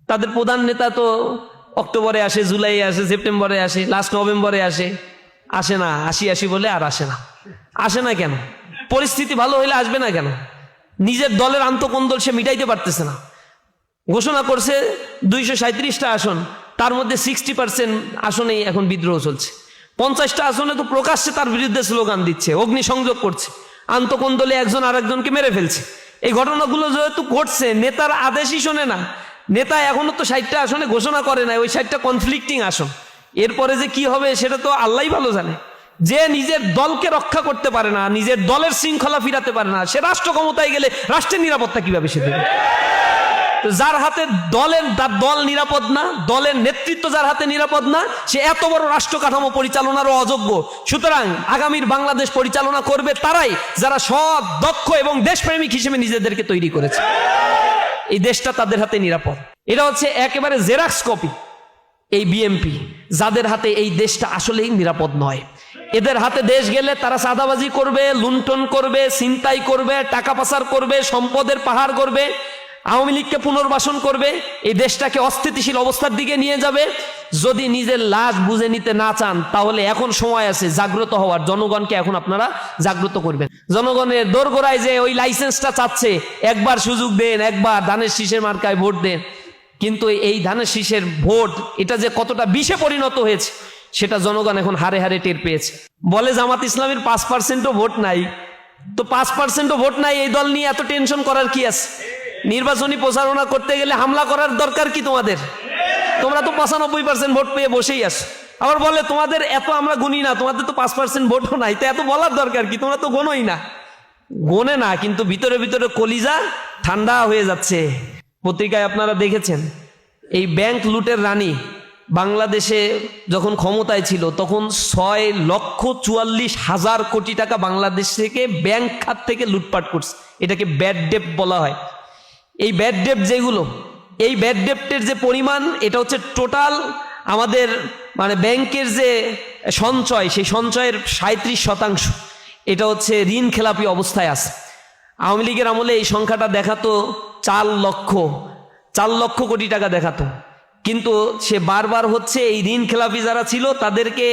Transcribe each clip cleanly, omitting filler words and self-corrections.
তাদের প্রধান নেতা তো অক্টোবরে আসে, জুলাই আসে, সেপ্টেম্বরে আসে, লাস্ট নভেম্বরে আসে না, আসি বলে আর আসে না কেন? পরিস্থিতি ভালো হইলে আসবে না কেন? নিজের দলের আন্তঃকোন্দল সে মিটাইতে পারতেছে না। ঘোষণা করছে 237টা আসন, তার মধ্যে 60% আসনেই এখন বিদ্রোহ চলছে। 50টা আসনে তো প্রকাশ্যে তার বিরুদ্ধে স্লোগান দিচ্ছে, অগ্নিসংযোগ করছে, আন্তঃকোন্দলে একজন আরেকজনকে মেরে ফেলছে। এই ঘটনাগুলো যেহেতু ঘটছে, নেতার আদেশই শোনে না। নেতা এখনো তো 60টা আসনে ঘোষণা করে নাই, ওই 60টা কনফ্লিক্টিং আসন। এরপরে যে কি হবে সেটা তো আল্লাহই ভালো জানে। যে নিজের দলকে রক্ষা করতে পারে না, নিজের দলের শৃঙ্খলা ফিরাতে পারে না, সে রাষ্ট্র ক্ষমতায় গেলে রাষ্ট্রের নিরাপত্তা কিভাবে সে দেবে? যার হাতে দল নিরাপদ না, দলের নেতৃত্ব যার হাতে নিরাপদ না, সে এত বড় রাষ্ট্র কাঠামো পরিচালনারও অযোগ্য। সুতরাং আগামীর বাংলাদেশ পরিচালনা করবে তারাই যারা সৎ, দক্ষ এবং দেশপ্রেমিক হিসেবে নিজেদেরকে তৈরি করেছে। এই দেশটা তাদের হাতে নিরাপদ। এটা হচ্ছে একেবারে জেরক্স কপি এই বিএনপি, যাদের হাতে এই দেশটা আসলেই নিরাপদ নয়। এদের হাতে দেশ গেলে তারা চাঁদাবাজি করবে, লুণ্ঠন করবে, ছিনতাই করবে, টাকা পাচার করবে, সম্পদের পাহাড় করবে, আওয়ামী লীগকে পুনর্বাসন করবে, এই দেশটাকে অস্থিতিশীল অবস্থার দিকে নিয়ে যাবে। যদি নিজের লাশ বুঝে নিতে না চান, তাহলে এখন সময় আছে জাগ্রত হওয়ার। জনগণকে এখন আপনারা জাগ্রত করবেন। জনগণের দোরগোড়ায় যে ওই লাইসেন্সটা চাচ্ছে, একবার সুযোগ দেন, একবার ধানের শীষের মার্কায় ভোট দেন। কিন্তু এই ধানের শীষের ভোট এটা যে কতটা বিষে পরিণত হয়েছে সেটা জনগণ এখন হারে হারে টের পেয়েছে। বলে জামাত ইসলামের 5%ও ভোট নাই। তো 5%ও ভোট নাই, এই দল নিয়ে এত টেনশন করার কি আছে? নির্বাচনী প্রচারণা করতে গেলে হামলা করার দরকার কি তোমাদের? তোমরা তো 95% ভোট পেয়ে বসেই আছো। আবার বলে তোমাদের এত আমরা গুনি না, তোমাদের তো 5% ভোটও নাই, তো এত বলার দরকার কি? তোমরা তো গোনোই না। গোনে না, কিন্তু ভিতরে ভিতরে কলিজা ঠান্ডা হয়ে যাচ্ছে। পত্রিকায় আপনারা দেখেছেন, এই ব্যাংক লুটের রানী বাংলাদেশে যখন ক্ষমতায় ছিল তখন 6,44,000 কোটি টাকা বাংলাদেশ থেকে ব্যাংক খাত থেকে লুটপাট করছে। এটাকে ব্যাড ডেট বলা হয়। এই ব্যাড ডেট যেগুলো, এই ব্যাড ডেটের যে পরিমাণ, এটা হচ্ছে টোটাল আমাদের মানে ব্যাংকের যে সঞ্চয়, সেই সঞ্চয়ের 37%। এটা হচ্ছে ঋণ খেলাপি অবস্থায় আছে। আওয়ামী লীগের আমলে এই সংখ্যাটা দেখাতো 4 লক্ষ কোটি টাকা দেখাতো, কিন্তু সে বারবার হচ্ছে এই ঋণ খেলাপি যারা ছিল তাদেরকে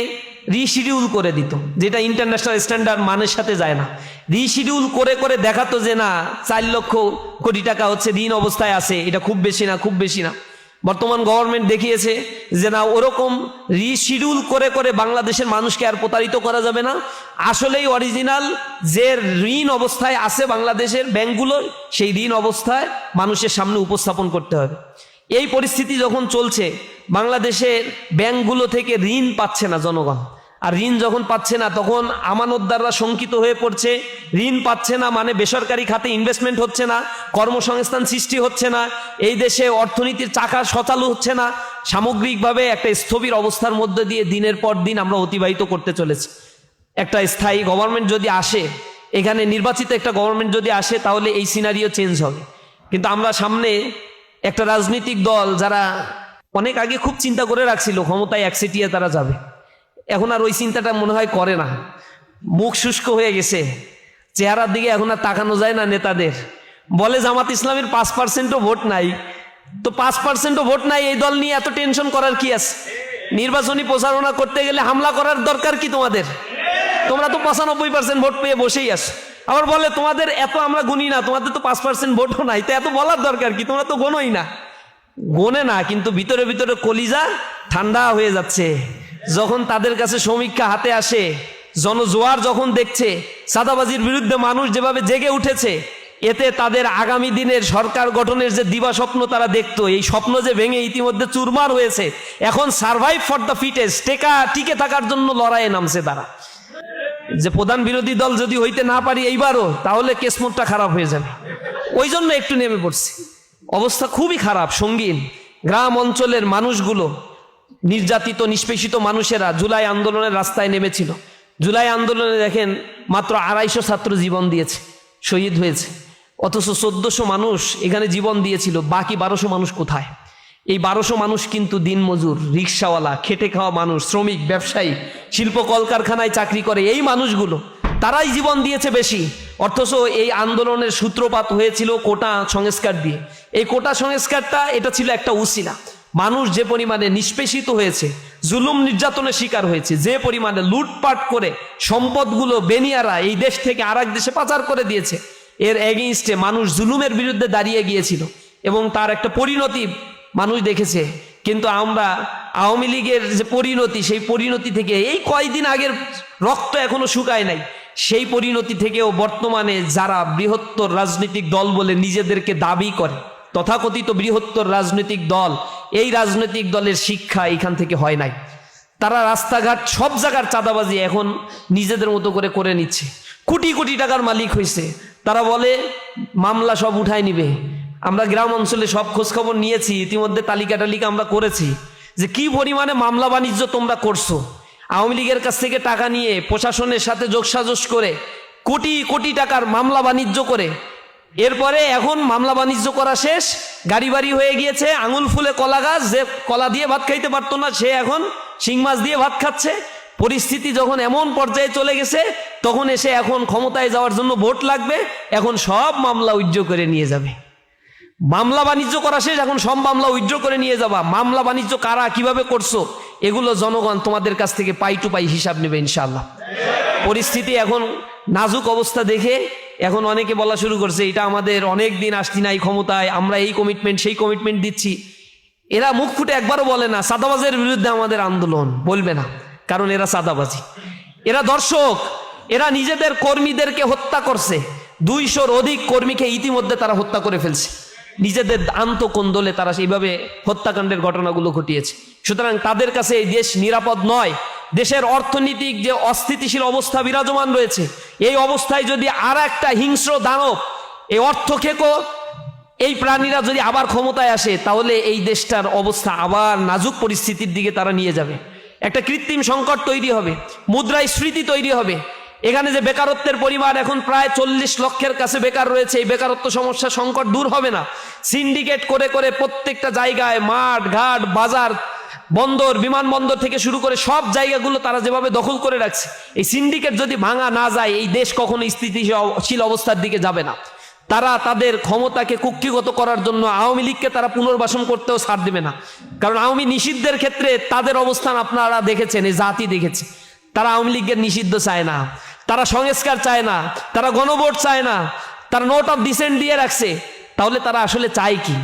রিশিডিউল করে দিত, যেটা ইন্টারন্যাশনাল স্ট্যান্ডার্ড মানের সাথে যায় না। রিশিডিউল করে করে দেখাতো যে না 4 লক্ষ কোটি টাকা হচ্ছে ঋণ অবস্থায় আছে, এটা খুব বেশি না। বর্তমান গভর্নমেন্ট দেখিয়েছে যে না, ওরকম রিশিডিউল করে করে বাংলাদেশের মানুষকে আর প্রতারিত করা যাবে না। আসলেই অরিজিনাল যে ঋণ অবস্থায় আছে বাংলাদেশের ব্যাংকগুলো, সেই ঋণ অবস্থায় মানুষের সামনে উপস্থাপন করতে হবে। এই পরিস্থিতি যখন চলছে, বাংলাদেশের ব্যাংকগুলো থেকে ঋণ পাচ্ছে না জনগণ। আর ঋণ যখন পাচ্ছে না, তখন আমানতদাররা শঙ্কিত হয়ে পড়ছে। ঋণ পাচ্ছে না মানে বেসরকারি খাতে ইনভেস্টমেন্ট হচ্ছে না, কর্মসংস্থান সৃষ্টি হচ্ছে না, এই দেশে অর্থনীতির চাকা সচালু হচ্ছে না। সামগ্রিকভাবে একটা স্থবির অবস্থার মধ্যে দিয়ে দিনের পর দিন আমরা অতিবাহিত করতে চলেছি। একটা স্থায়ী গভর্নমেন্ট যদি আসে, এখানে নির্বাচিত একটা গভর্নমেন্ট যদি আসে, তাহলে এই সিনারিও চেঞ্জ হবে। কিন্তু আমরা সামনে একটা রাজনৈতিক দল যারা অনেক আগে খুব চিন্তা করে রাখছিল ক্ষমতায় একচেটিয়া তারা যাবে, এখন আর ওই চিন্তাটা মনে হয় করে না। মুখ শুষ্ক হয়ে গেছে, চেহারার দিকে এখন আর তাকানো যায় না নেতাদের। বলে জামাত ইসলামের 5%ও ভোট নাই। তো 5%ও ভোট নাই, এই দল নিয়ে এত টেনশন করার কি আছে? নির্বাচনী প্রচারণা করতে গেলে হামলা করার দরকার কি তোমাদের? তোমরা তো 95% ভোট পেয়ে বসেই আছো। আবার বলে তোমাদের এত আমরা গুনি না, তোমাদের তো 5% ভোটও নাই, তো এত বলার দরকার কি? তোমরা তো গোনোই না। গোনে না, কিন্তু ভিতরে ভিতরে কলিজা ঠান্ডা হয়ে যাচ্ছে। যখন তাদের কাছে সমীক্ষা হাতে আসে, জনজোয়ার যখন দেখছে, চাঁদাবাজির বিরুদ্ধে মানুষ যেভাবে জেগে উঠেছে, এতে তাদের আগামী দিনের সরকার গঠনের যে দিবা স্বপ্ন তারা দেখতো, এই স্বপ্ন যে ভেঙে ইতিমধ্যে চুরমার হয়েছে। এখন সার্ভাইভ ফর দ্য ফিটেস্ট, টিকে থাকার জন্য লড়াইয়ে নামছে তারা। যে প্রধান বিরোধী দল যদি হইতে না পারি এইবারও, তাহলে কেসমতটা খারাপ হয়ে যাবে। ওই জন্য একটু নেমে পড়ছে। অবস্থা খুবই খারাপ, সঙ্গীন। গ্রাম অঞ্চলের মানুষগুলো, নির্যাতিত নিষ্পেষিত মানুষেরা জুলাই আন্দোলনের রাস্তায় নেমেছিল। জুলাই আন্দোলনে দেখেন মাত্র 250 ছাত্র জীবন দিয়েছে, শহীদ হয়েছে। অথচ 1400 মানুষ এখানে জীবন দিয়েছিল, বাকি 1200 মানুষ কোথায়? এই 1200 মানুষ কিন্তু দিনমজুর, রিক্সাওয়ালা, খেটে খাওয়া মানুষ, শ্রমিক, ব্যবসায়ী, শিল্প কলকারখানায় চাকরি করে। এই মানুষগুলো তারাই জীবন দিয়েছে বেশি। অথচ এই আন্দোলনের সূত্রপাত হয়েছিল কোটা সংস্কার দিয়ে। এই কোটা সংস্কারটা এটা ছিল একটা উসিলা। মানুষ যে পরিমাণে নিষ্পেষিত হয়েছে, জুলুম নির্যাতনের শিকার হয়েছে, যে পরিমাণে লুটপাট করে সম্পদগুলো বেনিয়ারা এই দেশ থেকে আর এক দেশে পাচার করে দিয়েছে, এর এগেইনস্টে মানুষ জুলুমের বিরুদ্ধে দাঁড়িয়ে গিয়েছিল এবং তার একটা পরিণতি মানুষ দেখেছে। কিন্তু আমরা আওয়ামী লীগের যে পরিণতি, সেই পরিণতি থেকে এই কয়েকদিন আগের রক্ত এখনো শুকায় নাই, সেই পরিণতি থেকেও বর্তমানে যারা বৃহত্তর রাজনৈতিক দল বলে নিজেদেরকে দাবি করে, তথাকথিত বৃহত্তর রাজনৈতিক দল, এই রাজনৈতিক দলের শিক্ষা এখান থেকে হয় নাই। তারা রাস্তাঘাট সব জায়গার চাঁদাবাজি এখন নিজেদের মতো করে করে নিচ্ছে, কোটি কোটি টাকার মালিক হয়েছে। তারা বলে মামলা সব উঠায় নিবে। আমরা গ্রাম অঞ্চলে সব খোঁজখবর নিয়েছি, ইতিমধ্যে তালিকা আমরা করেছি যে কি পরিমাণে মামলা বাণিজ্য তোমরা করছো। আওয়ামী লীগের কাছ থেকে টাকা নিয়ে প্রশাসনের সাথে যোগসাজশ করে কোটি কোটি টাকার মামলা বাণিজ্য করে, এরপরে এখন মামলা বাণিজ্য করা শেষ, গাড়ি বাড়ি হয়ে গিয়েছে, আঙুল ফুলে কলা গাছ, যে কলা দিয়ে ভাত খাইতে পারতো না সে এখন শিং মাছ দিয়ে ভাত খাচ্ছে। পরিস্থিতি যখন এমন পর্যায়ে চলে গেছে, তখন এসে এখন ক্ষমতায় যাওয়ার জন্য ভোট লাগবে, এখন সব মামলা উইথড্র করে নিয়ে যাবে। মামলা বাণিজ্য করা শেষ, এখন সব মামলা উইথড্র করে নিয়ে যাবা। মামলা বাণিজ্য কারা কিভাবে করছো এগুলো জনগণ তোমাদের কাছ থেকে পাই টু পাই হিসাব নেবে ইনশাআল্লাহ। পরিস্থিতি এখন নাজুক অবস্থা দেখে এখন অনেকে বলা শুরু করছে এটা আমাদের অনেক দিন আসছি নাই ক্ষমতায়, আমরা এই কমিটমেন্ট সেই কমিটমেন্ট দিচ্ছি। এরা মুখ ফুটে একবারও বলে না চাঁদাবাজের বিরুদ্ধে আমাদের আন্দোলন, বলবে না, কারণ এরা চাঁদাবাজি, এরা দর্শক, এরা নিজেদের কর্মীদেরকে হত্যা করছে। 200-র অধিক কর্মীকে ইতিমধ্যে তারা হত্যা করে ফেলছে, নিজেদের আন্তঃকোন্দলে তারা সেইভাবে হত্যাকাণ্ডের ঘটনাগুলো ঘটিয়েছে। সুতরাং তাদের কাছে এই দেশ নিরাপদ নয়। দেশের অর্থনৈতিক যে অস্থিতিশীল অবস্থা বিরাজমান রয়েছে, এই অবস্থায় যদি আর একটা হিংস্র দানব, এই অর্থ খেকো এই প্রাণীরা যদি আবার ক্ষমতায় আসে, তাহলে এই দেশটার অবস্থা আবার নাজুক পরিস্থিতির দিকে তারা নিয়ে যাবে। একটা কৃত্রিম সংকট তৈরি হবে, মুদ্রাস্ফীতি তৈরি হবে। এখানে যে বেকারত্বের পরিমাণ এখন প্রায় 40 লক্ষের কাছে বেকার রয়েছে, এই বেকারত্ব সমস্যা সংকট দূর হবে না। সিন্ডিকেট করে করে প্রত্যেকটা জায়গায় মাঠ ঘাট বাজার বন্দর বিমানবন্দর থেকে শুরু করে সব জায়গাগুলো তারা যেভাবে দখল করে রাখছে, এই সিন্ডিকেট যদি ভাঙা না যায়, এই দেশ কখনো স্থিতিশীল অবস্থার দিকে যাবে না। তারা তাদের ক্ষমতাকে কুক্ষিগত করার জন্য আওয়ামী লীগকে তারা পুনর্বাসন করতেও ছাড় দেবে না। কারণ আওয়ামী নিষিদ্ধের ক্ষেত্রে তাদের অবস্থান আপনারা দেখেছেন, এই জাতি দেখেছে। তারা আওয়ামী লীগের নিষিদ্ধ চায় না, তারা সংস্কার চায় না, তারা গণভোট চায় না, তারা নোট অফ ডিসেন্ট দিয়ে রাখছে। তাহলে তারা আসলে চায় কি?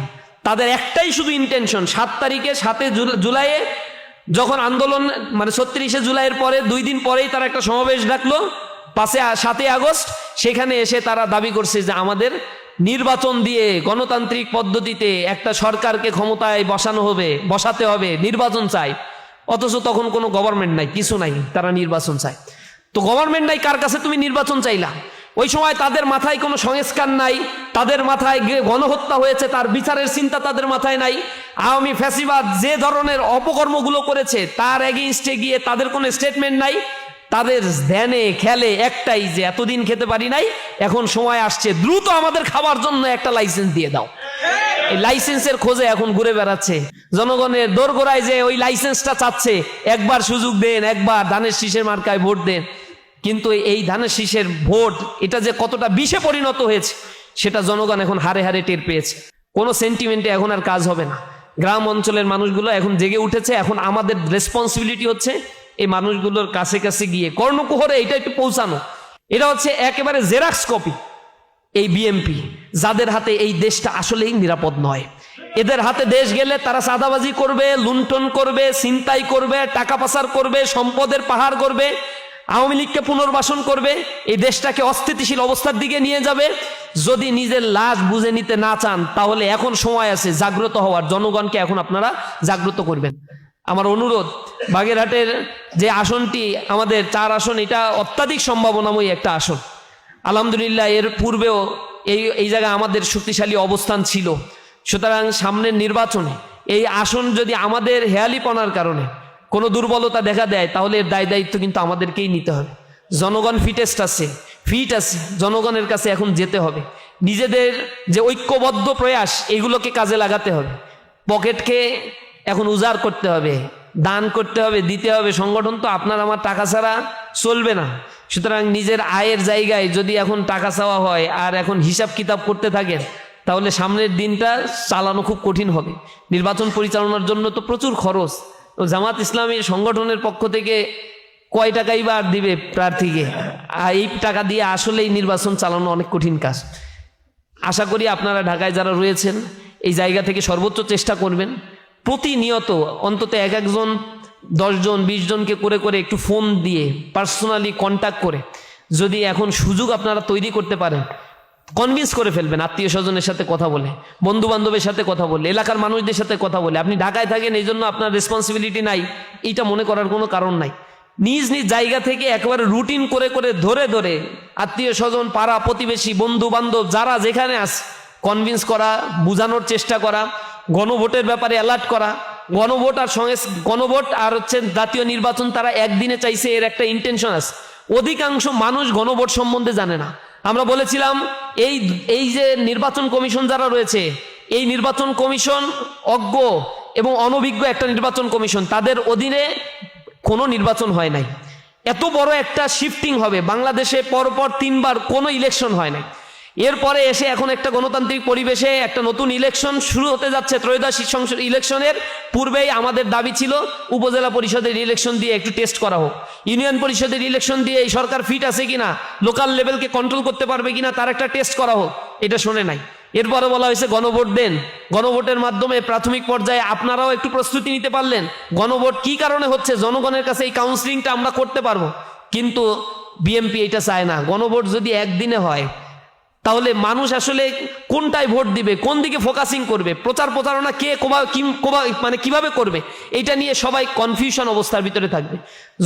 তাদের একটাই শুধু ইন্টেনশন, 7 তারিখে 7 জুলাইয়ে যখন আন্দোলন, মানে 36শে জুলাইয়ের পরে 2 দিন পরেই তারা একটা সমাবেশ ডাকলো 7 আগস্ট। সেখানে এসে তারা দাবি করছে যে আমাদের নির্বাচন দিয়ে গণতান্ত্রিক পদ্ধতিতে একটা সরকারকে ক্ষমতায় বসাতে হবে, নির্বাচন চাই। অথচ তখন কোনো গভর্নমেন্ট নাই, কিছু নাই, তারা নির্বাচন চায়। তো গভর্নমেন্ট নাই, কার কাছে তুমি নির্বাচন চাইলা? ওই সময় তাদের মাথায় কোনো সংস্কার নাই, তাদের মাথায় গণহত্যা হয়েছে, তার বিচারের চিন্তা তাদের মাথায় নাই। আওয়ামী ফ্যাসিবাদ যে ধরনের অপকর্মগুলো করেছে তার এগেইনস্টে গিয়ে তাদের কোনো স্টেটমেন্ট নাই। তাদের ধ্যানে খেলে একটাই যে এতদিন খেতে পারি নাই, এখন সময় আসছে দ্রুত আমাদের খাবার জন্য একটা লাইসেন্স দিয়ে দাও। এই লাইসেন্সের খোঁজে এখন ঘুরে বেড়াচ্ছে জনগণের দোরগোড়ায়, যে ওই লাইসেন্সটা চাচ্ছে। একবার সুযোগ দেন, একবার ধানের শীষের মার্কায় ভোট দেন। কিন্তু এই ধানের শীষের ভোট এটা যে কতটা বিষে পরিণত হয়েছে সেটা জনগণ এখন হারে হারে টের পেয়েছে। কোনো সেন্টিমেন্টে এখন আর কাজ হবে না। গ্রাম অঞ্চলের মানুষগুলো এখন জেগে উঠেছে। এখন আমাদের রেসপন্সিবিলিটি হচ্ছে এই মানুষগুলোর কাছে কাছে গিয়ে কর্ণকুহরে এটা একটু পৌঁছানো। এটা হচ্ছে একেবারে জেরক্স কপি এই বিএমপি, যাদের হাতে এই দেশটা আসলেই নিরাপদ নয়। এদের হাতে দেশ গেলে তারা চাঁদাবাজি করবে, লুণ্ঠন করবে, ছিনতাই করবে, টাকা পাচার করবে, সম্পদের পাহাড় করবে, আওয়ামী লীগকে পুনর্বাসন করবে, এই দেশটাকে অস্থিতিশীল অবস্থার দিকে নিয়ে যাবে। যদি নিজের লাশ বুঝে নিতে না চান, তাহলে এখন সময় আছে জাগ্রত হওয়ার। জনগণকে এখন আপনারা জাগ্রত করবেন। আমার অনুরোধ, বাগেরহাটের যে আসনটি আমাদের 4 আসন, এটা অত্যাধিক সম্ভাবনাময়ী একটা আসন। আলহামদুলিল্লাহ এর পূর্বেও এই জায়গায় আমাদের শক্তিশালী অবস্থান ছিল। সুতরাং সামনের নির্বাচনে এই আসন যদি আমাদের হেয়ালিপনার কারণে কোনো দুর্বলতা দেখা দেয়, তাহলে এর দায় দায়িত্ব কিন্তু আমাদেরকেই নিতে হবে। জনগণ ফিট আছে, জনগণের কাছে এখন যেতে হবে। নিজেদের যে ঐক্যবদ্ধ প্রয়াস, এগুলোকে কাজে লাগাতে হবে। পকেটকে এখন উজাড় করতে হবে, দান করতে হবে, দিতে হবে। সংগঠন তো আপনার আমার টাকা ছাড়া চলবে না। সুতরাং নিজের আয়ের জায়গায় যদি এখন টাকা চাওয়া হয় আর এখন হিসাব কিতাব করতে থাকেন, তাহলে সামনের দিনটা চালানো খুব কঠিন হবে। নির্বাচন পরিচালনার জন্য তো প্রচুর খরচ। তো জামাত ইসলামী সংগঠনের পক্ষ থেকে কয় টাকাই বা আর দিবে প্রার্থীকে, আর এই টাকা দিয়ে আসলেই নির্বাচন চালানো অনেক কঠিন কাজ। আশা করি আপনারা ঢাকায় যারা রয়েছেন এই জায়গা থেকে সর্বোচ্চ চেষ্টা করবেন, প্রতিনিয়ত অন্তত একজন 10 জন 20 জনকে করে করে একটু ফোন দিয়ে পার্সোনালি কন্ট্যাক্ট করে যদি এখন সুযোগ আপনারা তৈরি করতে পারেন, কনভিন্স করে ফেলবেন। আত্মীয় স্বজনের সাথে কথা বলে, বন্ধু বান্ধবের সাথে কথা বলে, এলাকার মানুষদের সাথে কথা বলে। আপনি ঢাকায় থাকেন এই জন্য আপনার রেসপন্সিবিলিটি নাই, এইটা মনে করার কোনো কারণ নাই। নিজ নিজ জায়গা থেকে একেবারে রুটিন করে করে ধরে ধরে আত্মীয় স্বজন, পাড়া প্রতিবেশী, বন্ধু বান্ধব যারা যেখানে আছে কনভিন্স করা, বোঝানোর চেষ্টা করা, গণভোটের ব্যাপারে অ্যালার্ট করা। গণভোট আর হচ্ছে জাতীয় নির্বাচন তারা একদিনে চাইছে, এর একটা ইন্টেনশন আছে। অধিকাংশ মানুষ গণভোট সম্বন্ধে জানে না। আমরা বলেছিলাম এই যে নির্বাচন কমিশন যারা রয়েছে, এই নির্বাচন কমিশন অজ্ঞ এবং অনভিজ্ঞ একটা নির্বাচন কমিশন, তাদের অধীনে কোনো নির্বাচন হয় নাই। এত বড় একটা শিফটিং হবে বাংলাদেশে, পরপর 3 বার কোনো ইলেকশন হয় নাই। এরপরে এসে এখন একটা গণতান্ত্রিক পরিবেশে একটা নতুন ইলেকশন শুরু হতে যাচ্ছে। ত্রয়োদশ সংসদ ইলেকশনের পূর্বেই আমাদের দাবি ছিল উপজেলা পরিষদের ইলেকশন দিয়ে একটু টেস্ট করা হোক, ইউনিয়ন পরিষদের ইলেকশন দিয়ে এই সরকার ফিট আছে কিনা, লোকাল লেভেলকে কন্ট্রোল করতে পারবে কিনা তার একটা টেস্ট করা হোক। এটা শোনে নাই। এরপরে বলা হয়েছে গণভোট দেন, গণভোটের মাধ্যমে প্রাথমিক পর্যায়ে আপনারাও একটু প্রস্তুতি নিতে পারলেন। গণভোট কি কারণে হচ্ছে, জনগণের কাছে এই কাউন্সিলিংটা আমরা করতে পারবো। কিন্তু বিএনপি এটা চায় না। গণভোট যদি একদিনে হয় তাহলে মানুষ আসলে কোনটায় ভোট দিবে, কোন দিকে ফোকাসিং করবে, প্রচার প্রচারণা কে মানে কিভাবে করবে, এটা নিয়ে সবাই কনফিউশন অবস্থার ভিতরে থাকবে।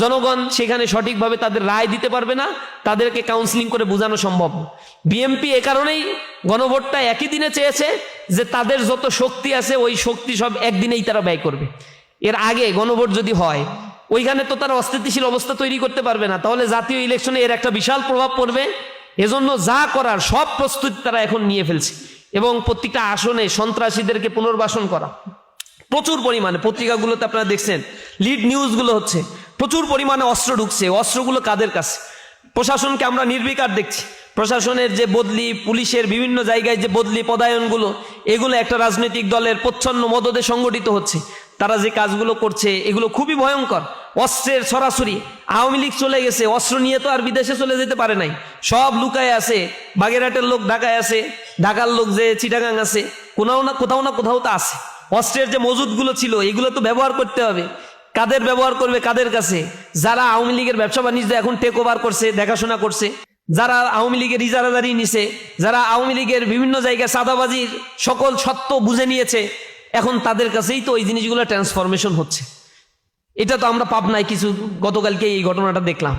জনগণ সেখানে সঠিকভাবে তাদের রায় দিতে পারবে না, তাদেরকে কাউন্সিলিং করে বোঝানো সম্ভব না। বিএনপি এ কারণেই গণভোটটা একই দিনে চেয়েছে যে তাদের যত শক্তি আছে ওই শক্তি সব একদিনেই তারা ব্যয় করবে। এর আগে গণভোট যদি হয় ওইখানে তো তারা অস্থিতিশীল অবস্থা তৈরি করতে পারবে না, তাহলে জাতীয় ইলেকশনে এর একটা বিশাল প্রভাব পড়বে। এজন্য যা করার সব প্রস্তুতি তারা এখন নিয়ে ফেলছে এবং প্রত্যেকটা আসনে সন্ত্রাসীদেরকে পুনর্বাসন করা। প্রচুর পরিমাণে পত্রিকাগুলোতে আপনারা দেখছেন, লিড নিউজগুলো হচ্ছে প্রচুর পরিমাণে অস্ত্র ঢুকছে। অস্ত্রগুলো কাদের কাছে? প্রশাসনকে আমরা নির্বিকার দেখছি। প্রশাসনের যে বদলি, পুলিশের বিভিন্ন জায়গায় যে বদলি পদায়নগুলো, এগুলো একটা রাজনৈতিক দলের প্রচ্ছন্ন মদদে সংগঠিত হচ্ছে। তারা যে কাজগুলো করছে এগুলো খুবই ভয়ঙ্কর। অস্ত্রের ছড়াছড়ি, আওয়ামী লীগ চলে গেছে, অস্ত্র নিয়ে তো আর বিদেশে চলে যেতে পারে নাই, সব লুকায় আছে। বাগেরহাটের লোক ঢাকায় আছে, ঢাকার লোক যে চিটাগাং আছে, কোথাও না কোথাও তো আছে। অস্ত্রের যে মজুদগুলো ছিল এগুলো তো ব্যবহার করতে হবে। কাদের ব্যবহার করবে, কাদের কাছে? যারা আওয়ামী লীগের ব্যবসা বাণিজ্য এখন টেক ওভার করছে, দেখাশোনা করছে, যারা আওয়ামী লীগের ইজারাদারি নিছে, যারা আওয়ামী লীগের বিভিন্ন জায়গায় চাঁদাবাজির সকল সত্য বুঝে নিয়েছে, এখন তাদের কাছেই তো এই জিনিসগুলো ট্রান্সফরমেশন হচ্ছে। এটা তো আমরা পাবনায় কিছু গতকালকে এই ঘটনাটা দেখলাম।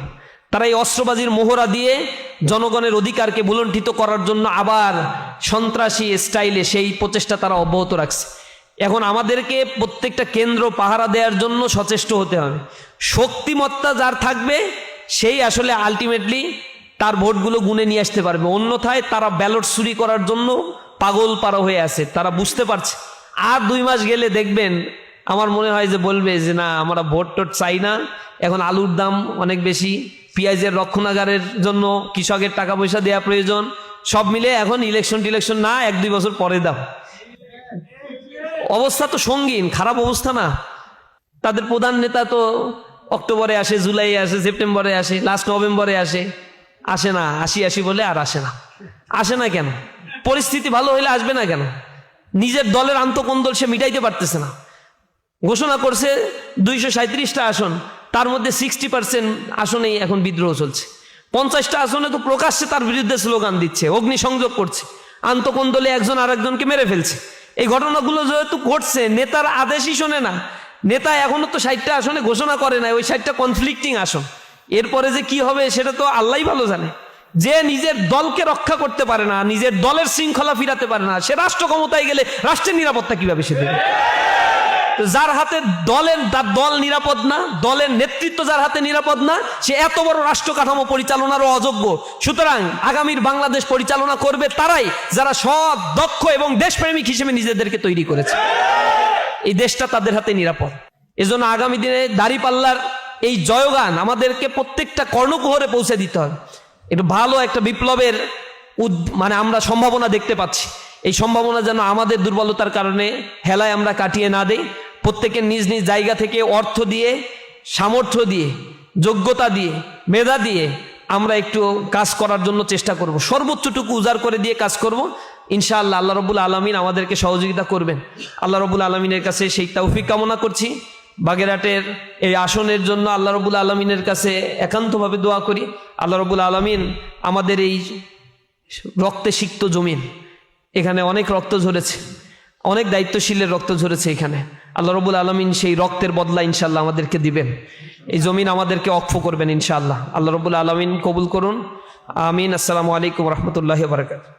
তারা এই অস্ত্রবাজির মোহরা দিয়ে জনগণের অধিকারকে বুলণ্ঠিত করার জন্য আবার সন্ত্রাসী স্টাইলে সেই প্রচেষ্টা তারা অব্যাহত রাখছে। এখন আমাদেরকে প্রত্যেকটা কেন্দ্র পাহারা দেওয়ার জন্য সচেষ্ট হতে হবে। শক্তিমত্তা যার থাকবে সেই আসলে আলটিমেটলি তার ভোটগুলো গুনে নিয়ে আসতে পারবে। অন্যথায় তারা ব্যালট চুরি করার জন্য পাগল পারা হয়ে আছে, তারা বুঝতে পারছে। আর 2 মাস গেলে দেখবেন, আমার মনে হয় যে বলবে যে না, আমরা ভোট টোট চাই না, এখন আলুর দাম অনেক বেশি, পেঁয়াজের রক্ষণাগারের জন্য কৃষকের টাকা পয়সা দেওয়া প্রয়োজন, সব মিলে এখন ইলেকশন না, 1-2 বছর পরে দাও। অবস্থা তো সঙ্গীন, খারাপ অবস্থা না? তাদের প্রধান নেতা তো অক্টোবরে আসে, জুলাই আসে, সেপ্টেম্বরে আসে, লাস্ট নভেম্বরে আসে না, আসি বলে আর আসে না কেন? পরিস্থিতি ভালো হইলে আসবে না কেন? নিজের দলের আন্তঃকন্দল সে মিটাইতে পারতেছে না। ঘোষণা করছে 237টা আসন, তার মধ্যে 60% আসনেই এখন বিদ্রোহ চলছে। 50টা আসনে তো প্রকাশ্যে তার বিরুদ্ধে স্লোগান দিচ্ছে, অগ্নিসংযোগ করছে, আন্তঃকন্দলে একজন আরেকজনকে মেরে ফেলছে। এই ঘটনাগুলো যেহেতু ঘটছে, নেতার আদেশই শোনে না। নেতা এখনো তো 60টা আসনে ঘোষণা করে না, ওই 60টা কনফ্লিক্টিং আসন। এরপরে যে কি হবে সেটা তো আল্লাহই ভালো জানে। যে নিজের দলকে রক্ষা করতে পারে না, নিজের দলের শৃঙ্খলা ফিরাতে পারে না, সে রাষ্ট্র ক্ষমতায় গেলে রাষ্ট্রের নিরাপত্তা কিভাবে সে দেবে? যার হাতে দল নিরাপদ না, দলের নেতৃত্ব যার হাতে নিরাপদ না, সে এত বড় রাষ্ট্র কাঠামো পরিচালনারও অযোগ্য। সুতরাং আগামীর বাংলাদেশ পরিচালনা করবে তারাই যারা সৎ, দক্ষ এবং দেশপ্রেমিক হিসেবে নিজেদেরকে তৈরি করেছে। এই দেশটা তাদের হাতে নিরাপদ। এজন্য আগামী দিনে দাঁড়িপাল্লার এই জয়গান আমাদেরকে প্রত্যেকটা কর্ণকুহরে পৌঁছে দিতে হবে। একটু ভালো একটা বিপ্লবের মানে আমরা সম্ভাবনা দেখতে পাচ্ছি। এই সম্ভাবনা যেন আমাদের দুর্বলতার কারণে হেলায় আমরা কাটিয়ে না দেই। প্রত্যেকের নিজ নিজ জায়গা থেকে অর্থ দিয়ে, সামর্থ্য দিয়ে, যোগ্যতা দিয়ে, মেধা দিয়ে আমরা একটু কাজ করার জন্য চেষ্টা করব, সর্বোচ্চটুকু উজাড় করে দিয়ে কাজ করব। ইনশাআল্লাহ আল্লাহ রব্বুল আলামিন আমাদেরকে সহযোগিতা করবেন। আল্লাহ রব্বুল আলামিনের কাছে সেই তৌফিক কামনা করছি। বাগেরহাটের এই আসনের জন্য আল্লাহ রব্বুল আলামিনের কাছে একান্তভাবে দোয়া করি। আল্লাহ রব্বুল আলামিন আমাদের এই রক্তে সিক্ত জমিন, এখানে অনেক রক্ত ঝরেছে, অনেক দায়িত্বশীলের রক্ত ঝরেছে এখানে। আল্লাহ রব্বুল আলামিন সেই রক্তের বদলা ইনশাআল্লাহ আমাদেরকে দিবেন। এই জমিন আমাদেরকে অক্ষ করবেন ইনশাআল্লাহ। আল্লাহ রব্বুল আলামিন কবুল করুন, আমিন। আসসালামু আলাইকুম রহমতুল্লাহি ওয়া বারাকাতুহু।